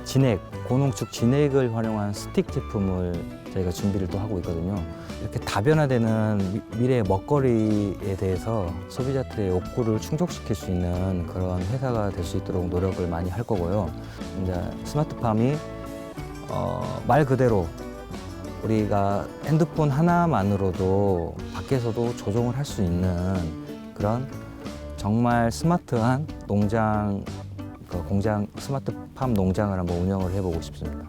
진액, 고농축 진액을 활용한 스틱 제품을 저희가 준비를 또 하고 있거든요. 이렇게 다변화되는 미래의 먹거리에 대해서 소비자들의 욕구를 충족시킬 수 있는 그런 회사가 될 수 있도록 노력을 많이 할 거고요. 이제 스마트팜이 말 그대로 우리가 핸드폰 하나만으로도 밖에서도 조종을 할 수 있는 그런 정말 스마트한 농장, 공장, 스마트팜 농장을 한번 운영을 해보고 싶습니다.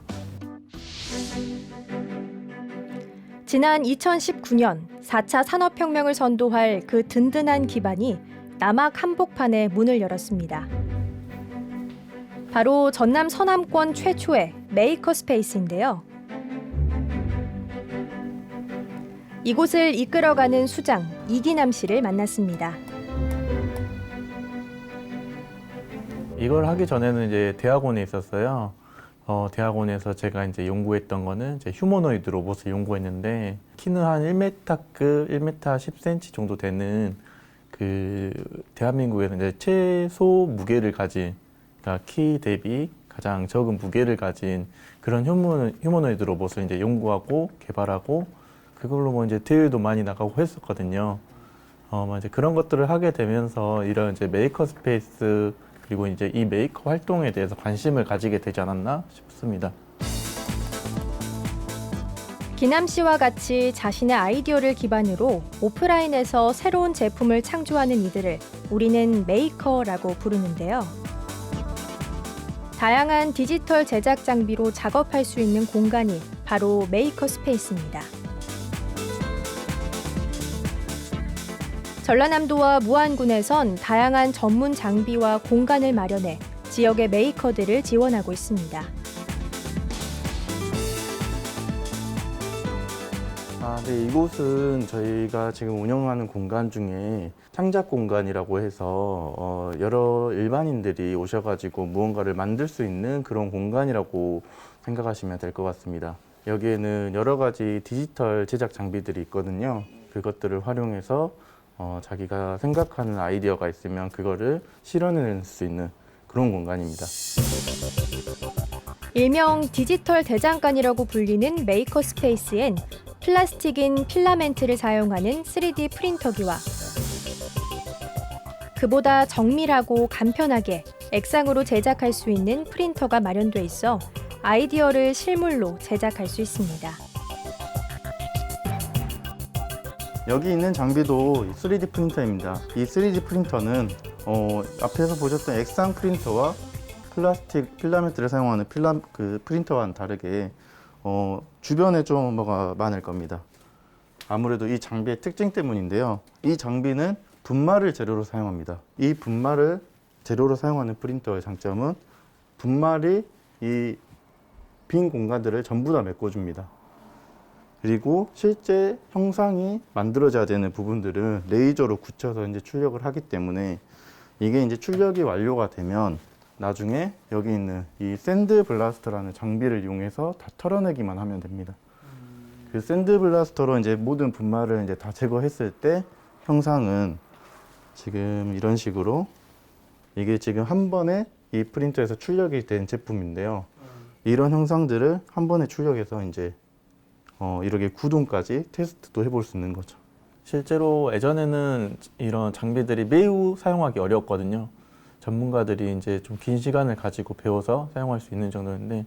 지난 2019년 4차 산업혁명을 선도할 그 든든한 기반이 남학 한복판에 문을 열었습니다. 바로 전남 서남권 최초의 메이커 스페이스인데요. 이곳을 이끌어가는 수장 이기남 씨를 만났습니다. 이걸 하기 전에는 이제 대학원에 있었어요. 대학원에서 제가 이제 연구했던 거는 이제 휴머노이드 로봇을 연구했는데 키는 한 1m급, 1m 10cm 정도 되는 그 대한민국에서 이제 최소 무게를 가진, 그러니까 키 대비 가장 적은 무게를 가진 그런 휴머노이드 로봇을 이제 연구하고 개발하고 그걸로 뭐 이제 대회도 많이 나가고 했었거든요. 이제 그런 것들을 하게 되면서 이런 이제 메이커 스페이스 그리고 이제 이 메이커 활동에 대해서 관심을 가지게 되지 않았나 싶습니다. 기남 씨와 같이 자신의 아이디어를 기반으로 오프라인에서 새로운 제품을 창조하는 이들을 우리는 메이커라고 부르는데요. 다양한 디지털 제작 장비로 작업할 수 있는 공간이 바로 메이커 스페이스입니다. 전라남도와 무안군에선 다양한 전문 장비와 공간을 마련해 지역의 메이커들을 지원하고 있습니다. 네, 이곳은 저희가 지금 운영하는 공간 중에 창작 공간이라고 해서 여러 일반인들이 오셔가지고 무언가를 만들 수 있는 그런 공간이라고 생각하시면 될 것 같습니다. 여기에는 여러 가지 디지털 제작 장비들이 있거든요. 그것들을 활용해서 자기가 생각하는 아이디어가 있으면 그거를 실현해낼 수 있는 그런 공간입니다. 일명 디지털 대장간이라고 불리는 메이커 스페이스엔 플라스틱인 필라멘트를 사용하는 3D 프린터기와 그보다 정밀하고 간편하게 액상으로 제작할 수 있는 프린터가 마련돼 있어 아이디어를 실물로 제작할 수 있습니다. 여기 있는 장비도 3D 프린터입니다. 이 3D 프린터는 앞에서 보셨던 액상 프린터와 플라스틱 필라멘트를 사용하는 프린터와는 다르게 주변에 좀 뭐가 많을 겁니다. 아무래도 이 장비의 특징 때문인데요. 이 장비는 분말을 재료로 사용합니다. 이 분말을 재료로 사용하는 프린터의 장점은 분말이 이 빈 공간들을 전부 다 메꿔줍니다. 그리고 실제 형상이 만들어져야 되는 부분들은 레이저로 굳혀서 이제 출력을 하기 때문에 이게 이제 출력이 완료가 되면 나중에 여기 있는 이 샌드 블라스터라는 장비를 이용해서 다 털어내기만 하면 됩니다. 그 샌드 블라스터로 이제 모든 분말을 이제 다 제거했을 때 형상은 지금 이런 식으로 이게 지금 한 번에 이 프린터에서 출력이 된 제품인데요. 이런 형상들을 한 번에 출력해서 이제 이렇게 구동까지 테스트도 해볼 수 있는 거죠. 실제로 예전에는 이런 장비들이 매우 사용하기 어려웠거든요. 전문가들이 이제 좀 긴 시간을 가지고 배워서 사용할 수 있는 정도인데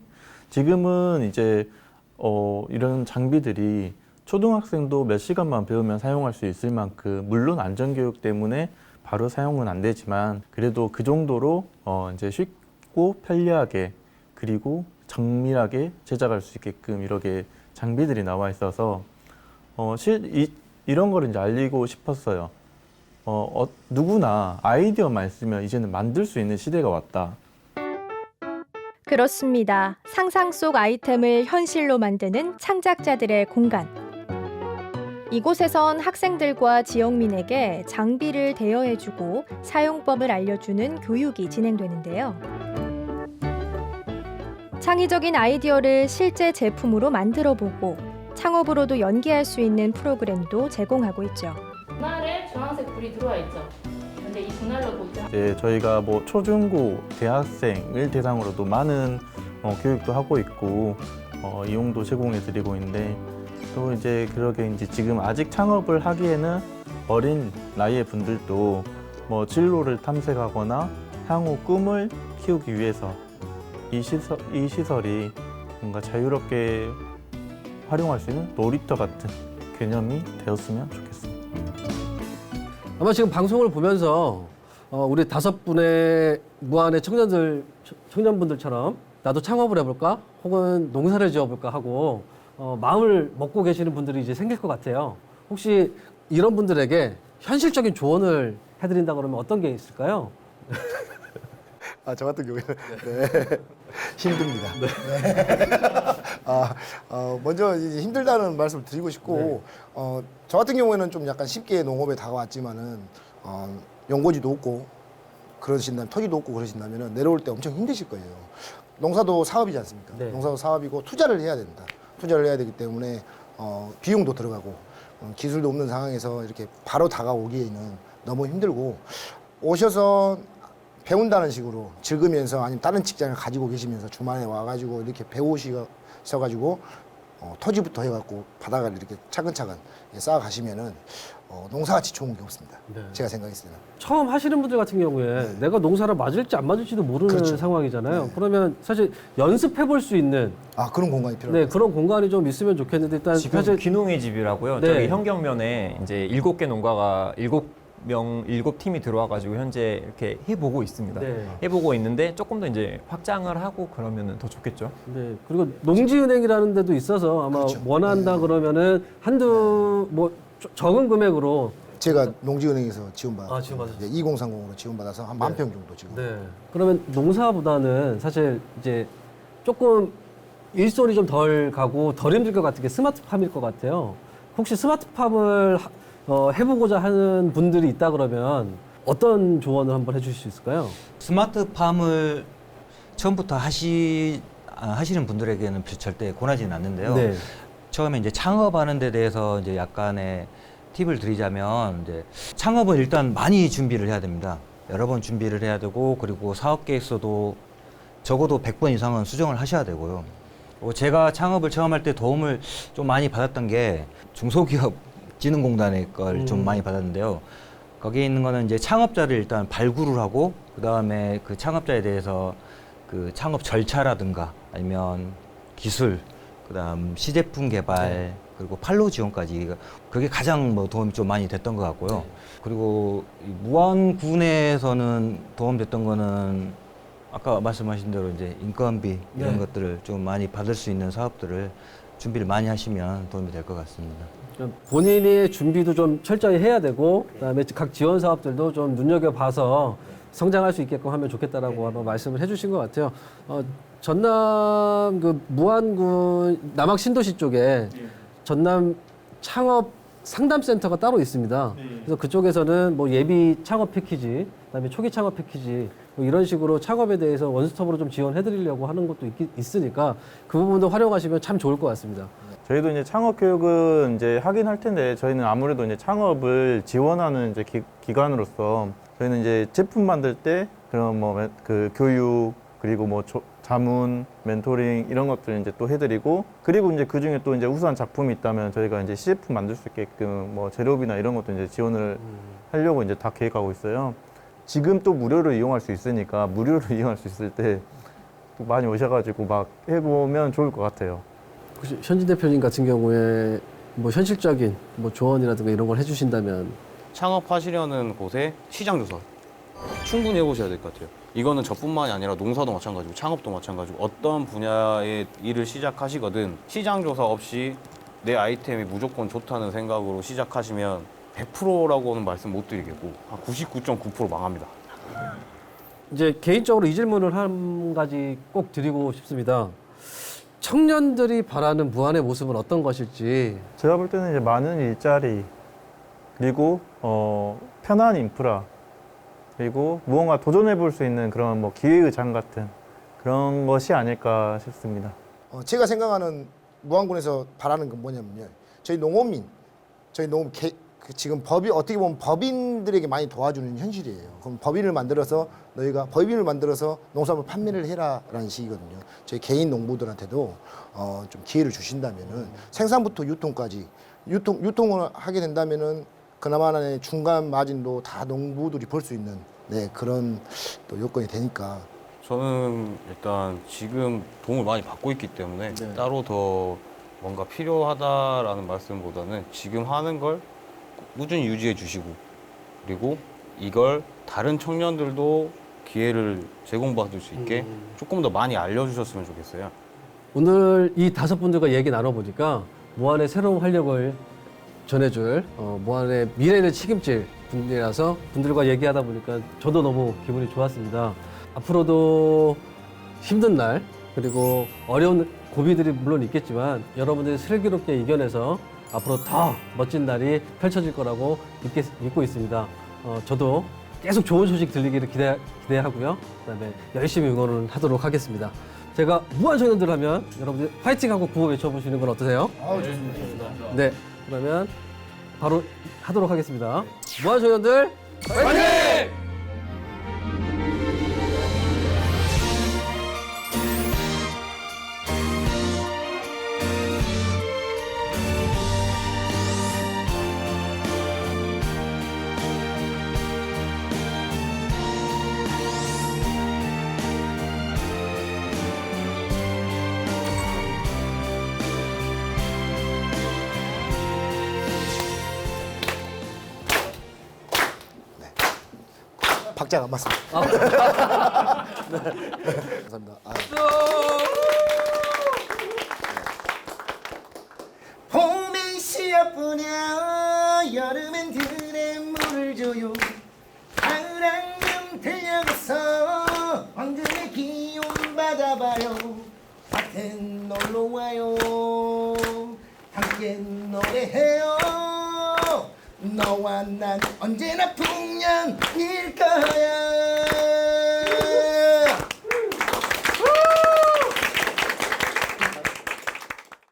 지금은 이제 이런 장비들이 초등학생도 몇 시간만 배우면 사용할 수 있을 만큼 물론 안전교육 때문에 바로 사용은 안 되지만 그래도 그 정도로 이제 쉽고 편리하게 그리고 정밀하게 제작할 수 있게끔 이렇게 장비들이 나와 있어서 이런 거를 이제 알리고 싶었어요. 누구나 아이디어만 있으면 이제는 만들 수 있는 시대가 왔다. 그렇습니다. 상상 속 아이템을 현실로 만드는 창작자들의 공간. 이곳에선 학생들과 지역민에게 장비를 대여해주고 사용법을 알려주는 교육이 진행되는데요. 창의적인 아이디어를 실제 제품으로 만들어보고 창업으로도 연계할 수 있는 프로그램도 제공하고 있죠. 분할에 주황색 불이 들어와 있죠. 근데 이 분할로 보죠. 이제 저희가 뭐 초중고 대학생을 대상으로도 많은 교육도 하고 있고 이용도 제공해 드리고 있는데 또 이제 그러게 이제 지금 아직 창업을 하기에는 어린 나이의 분들도 뭐 진로를 탐색하거나 향후 꿈을 키우기 위해서 이 시설이 뭔가 자유롭게 활용할 수 있는 놀이터 같은 개념이 되었으면 좋겠습니다. 아마 지금 방송을 보면서 우리 5분의 무안의 청년분들처럼 나도 창업을 해볼까? 혹은 농사를 지어볼까 하고 마음을 먹고 계시는 분들이 이제 생길 것 같아요. 혹시 이런 분들에게 현실적인 조언을 해드린다 그러면 어떤 게 있을까요? 저 같은 경우에는 네. 힘듭니다. 네. 먼저 이제 힘들다는 말씀을 드리고 싶고 저 같은 경우에는 좀 약간 쉽게 농업에 다가왔지만은 연고지도 없고 그러신다면 토지도 없고 그러신다면 내려올 때 엄청 힘드실 거예요. 농사도 사업이지 않습니까? 네. 농사도 사업이고 투자를 해야 된다. 투자를 해야 되기 때문에 비용도 들어가고 기술도 없는 상황에서 이렇게 바로 다가오기에는 너무 힘들고 오셔서 배운다는 식으로 즐기면서 아니면 다른 직장을 가지고 계시면서 주말에 와가지고 이렇게 배우셔가지고 토지부터 해갖고 바닥을 이렇게 차근차근 쌓아가시면은 농사같이 좋은 게 없습니다. 네. 제가 생각했을 때는. 처음 하시는 분들 같은 경우에 내가 농사를 맞을지 안 맞을지도 모르는 그렇죠. 상황이잖아요. 네. 그러면 사실 연습해 볼 수 있는 그런 공간이 필요해요. 네, 그런 공간이 좀 있으면 좋겠는데 일단 지금 사실 귀농의 집이라고요. 네. 저기 현경면에 이제 7개 농가가 7팀이 들어와가지고 현재 이렇게 해보고 있습니다. 네. 해보고 있는데 조금 더 이제 확장을 하고 그러면 더 좋겠죠. 네, 그리고 농지은행이라는 데도 있어서 아마 그렇죠. 원한다 그러면은 한두 적은 금액으로 제가 농지은행에서 지원받았어요. 지원받았어요. 2030으로 지원받아서 한 10,000평 정도 지금. 네. 그러면 농사보다는 사실 이제 조금 일손이 좀 덜 가고 덜 힘들 것 같은 게 스마트팜일 것 같아요. 혹시 스마트팜을 해보고자 하는 분들이 있다 그러면 어떤 조언을 한번 해주실 수 있을까요? 스마트팜을 처음부터 하시는 분들에게는 절대 권하지는 않는데요. 네. 처음에 이제 창업하는 데 대해서 이제 약간의 팁을 드리자면 이제 창업은 일단 많이 준비를 해야 됩니다. 여러 번 준비를 해야 되고 그리고 사업 계획서도 적어도 100번 이상은 수정을 하셔야 되고요. 제가 창업을 처음 할 때 도움을 좀 많이 받았던 게 중소기업진흥공단의 걸 좀 많이 받았는데요. 거기에 있는 거는 이제 창업자를 일단 발굴을 하고 그 다음에 그 창업자에 대해서 그 창업 절차라든가 아니면 기술, 그 다음 시제품 개발, 그리고 판로 지원까지 그게 가장 뭐 도움이 좀 많이 됐던 것 같고요. 그리고 이 무안군에서는 도움됐던 거는 아까 말씀하신 대로 이제 인건비 이런 네. 것들을 좀 많이 받을 수 있는 사업들을 준비를 많이 하시면 도움이 될 것 같습니다. 본인의 준비도 좀 철저히 해야 되고 그다음에 각 지원 사업들도 좀 눈여겨봐서 성장할 수 있게끔 하면 좋겠다라고 한번 말씀을 해주신 것 같아요. 전남 그 무안군 남학 신도시 쪽에 전남 창업 상담센터가 따로 있습니다. 그래서 그쪽에서는 뭐 예비 창업 패키지, 그다음에 초기 창업 패키지 뭐 이런 식으로 창업에 대해서 원스톱으로 좀 지원해드리려고 하는 것도 있으니까 그 부분도 활용하시면 참 좋을 것 같습니다. 저희도 이제 창업 교육은 이제 하긴 할 텐데 저희는 아무래도 이제 창업을 지원하는 이제 기관으로서 저희는 이제 제품 만들 때 그런 뭐 그 교육 그리고 뭐 자문, 멘토링 이런 것들 이제 또 해드리고 그리고 이제 그 중에 또 이제 우수한 작품이 있다면 저희가 이제 CF 만들 수 있게끔 뭐 재료비나 이런 것도 이제 지원을 하려고 이제 다 계획하고 있어요. 지금 또 무료로 이용할 수 있으니까 무료로 이용할 수 있을 때 또 많이 오셔가지고 막 해보면 좋을 것 같아요. 혹시 현진 대표님 같은 경우에 뭐 현실적인 뭐 조언이라든가 이런 걸 해주신다면 창업하시려는 곳에 시장 조사 충분히 해보셔야 될 것 같아요. 이거는 저뿐만이 아니라 농사도 마찬가지고 창업도 마찬가지고 어떤 분야의 일을 시작하시거든 시장 조사 없이 내 아이템이 무조건 좋다는 생각으로 시작하시면 100%라고는 말씀 못 드리겠고 한 99.9% 망합니다. 이제 개인적으로 이 질문을 한 가지 꼭 드리고 싶습니다. 청년들이 바라는 무안의 모습은 어떤 것일지. 제가 볼 때는 이제 많은 일자리 그리고 편한 인프라 그리고 무언가 도전해 볼 수 있는 그런 뭐 기회의장 같은 그런 것이 아닐까 싶습니다. 제가 생각하는 무안군에서 바라는 건 뭐냐면요. 저희 농민 지금 법이 어떻게 보면 법인들에게 많이 도와주는 현실이에요. 그럼 법인을 만들어서 농산물 판매를 해라라는 식이거든요. 저희 개인 농부들한테도 좀 기회를 주신다면은 생산부터 유통까지 유통을 하게 된다면은 그나마의 중간 마진도 다 농부들이 벌 수 있는 그런 또 요건이 되니까. 저는 일단 지금 도움을 많이 받고 있기 때문에 따로 더 뭔가 필요하다라는 말씀보다는 지금 하는 걸 꾸준히 유지해 주시고 그리고 이걸 다른 청년들도 기회를 제공받을 수 있게 조금 더 많이 알려주셨으면 좋겠어요. 오늘 이 5분들과 얘기 나눠보니까 무안의 새로운 활력을 전해줄 무안의 미래를 책임질 분이라서 분들과 얘기하다 보니까 저도 너무 기분이 좋았습니다. 앞으로도 힘든 날 그리고 어려운 고비들이 물론 있겠지만 여러분들이 슬기롭게 이겨내서 앞으로 더 멋진 날이 펼쳐질 거라고 믿고 있습니다. 저도 계속 좋은 소식 들리기를 기대하고요. 그다음에 열심히 응원을 하도록 하겠습니다. 제가 무한청년들 하면 여러분들 파이팅하고 구호 외쳐보시는 건 어떠세요? 좋습니다. 네, 그러면 바로 하도록 하겠습니다. 무한청년들 파이팅! 박자가 안 맞습니다. 네. 감사합니다. 봄엔 씨앗뿐이야 여름엔 들에 물을 줘요 가을안경 들려가서 황금의 기운 받아봐요 밭에 놀러와요 함께 노래해요 너와 난 언제나 풍년일 거야